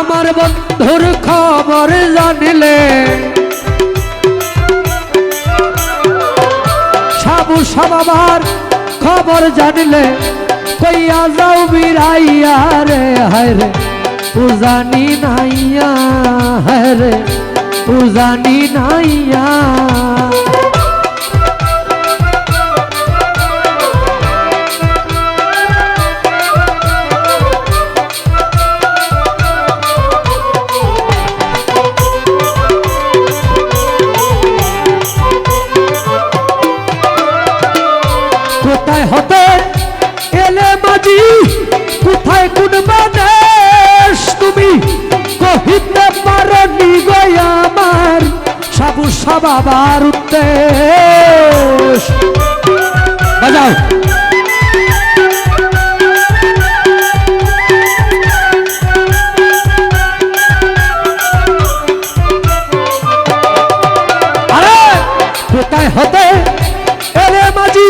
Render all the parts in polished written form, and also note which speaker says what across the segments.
Speaker 1: আমার বন্ধুর খবর জানিলে সাবু সাবাবার খবর জানিলে কইয়া যাও বিরাইয়া রে হায় রে উজানি নাইয়া হায় রে উজানি নাইয়া কোথায় হতে এলে মাঝি কোথায় কোন বাদেশ তুমি কহিতে পারো নি গো আমার সাবু সাবাবার উদ্দেশ বাজাও আরে কোথায় হতে এলে মাঝি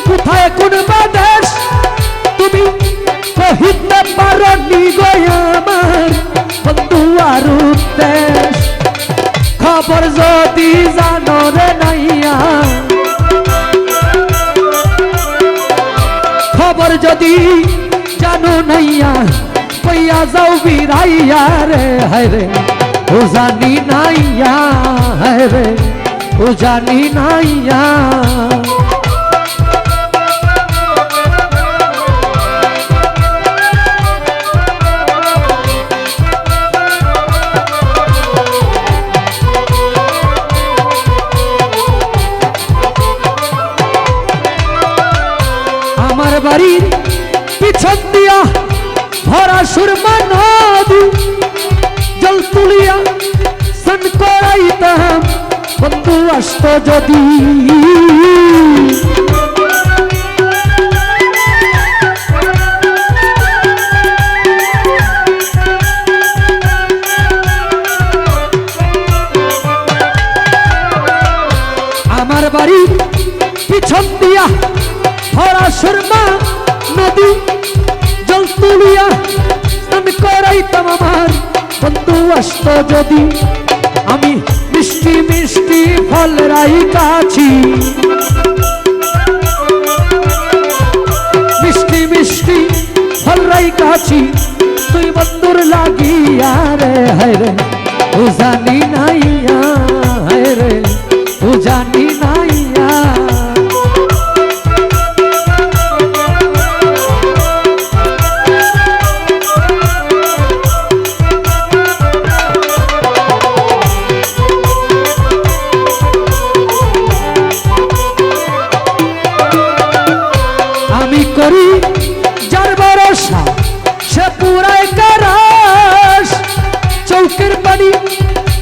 Speaker 1: কোথায় কোন বাদেশ তুমি কহিতে পারো নি গো আমার বন্ধু আর উদ্দেশ খবর যদি জানো রে নাইয়া খবর যদি জানো নাইয়া কইয়া যাও বিরাইয়া রে হায় রে ও জানি নাইয়া হায় রে ও জানি নাইয়া আমার বাড়ির পিছন দিয়া ভরা সুরমা নদী জল তুলিয়া স্নান করাইতাম বন্ধু আসত যদি আমার বাড়ির পিছন দিয়া ভরা সুরমা নদী জল তুলিয়া স্নান করাইতাম আমার বন্ধু আসত যদি আমি মিষ্টি মিষ্টি ফল রাইতাছি মিষ্টি মিষ্টি ফল রাইতাছি তুই বন্ধুর লাগিয়া রে হায় রে ও জানি নাইয়া হায় রে ও জানি নাইয়া করি যার ভরসা সে পুরাই কারাস চৌকের পানি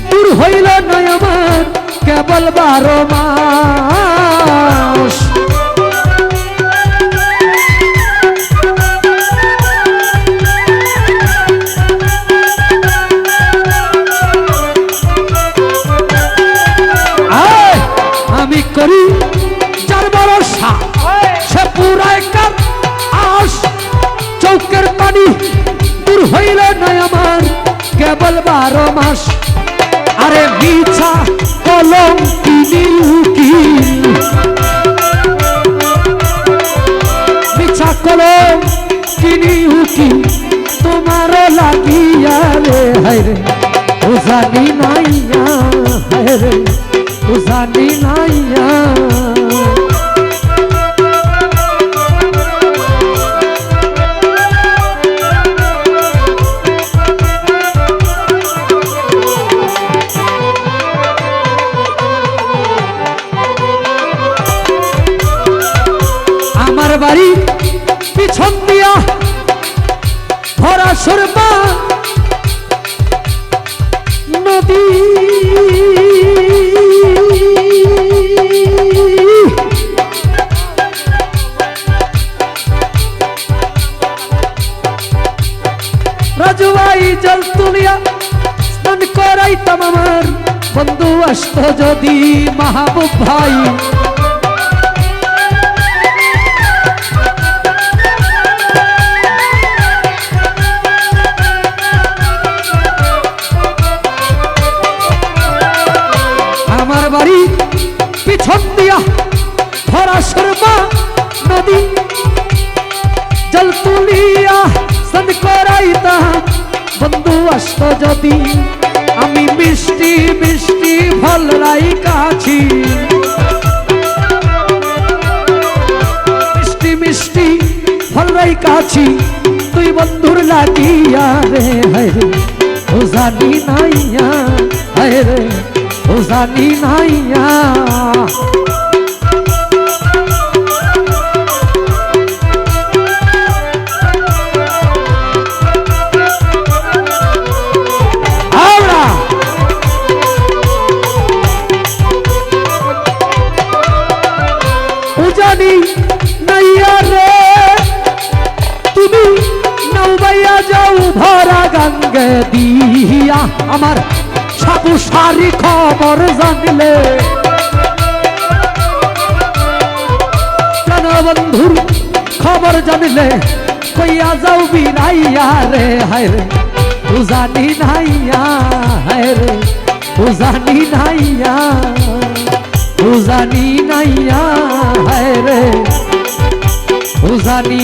Speaker 1: দূর হইল নয় আমার কেবল 12 মাস আমি করি যার ভরসা সে পুরাই চৌকের পানি দূর হইল নয় আমার কেবল 12 মাস আরে মিছা কলম কিনি উকিল মিছা কলম কিনি উকিল তোমার লাগিয়া রে হায় রে ও জানি নাইয়া হায় রে ও জানি নাইয়া আমার বাড়ি পিছন দিয়া ভরা সুরমা নদী রাজু ভাই জল তুলিয়া স্নান করাইতাম আমার বন্ধু আসত যদি মাহবুব ভাই চান করাইতাম বন্ধু আসত যদি আমি মিষ্টি মিষ্টি ফল রাইখাছি মিষ্টি মিষ্টি ফল রাইখাছি তুই বন্ধুর লাগিয়া রে হায় রে ও জানি নাইয়া হায় রে ও জানি নাইয়া জানি নাইয়া রে তুমি নৌবাইয়া যাও ভরা গঙ্গে দিয়া আমার সাবু সারি খবর জানলে কেন বন্ধুর খবর জানলে কইয়া যাও বিরাইয়া রে হায় রে ও জানি নাইয়া হায় রে ও জানি নাইয়া ও জানি নাইয়া হায় রে ও জানি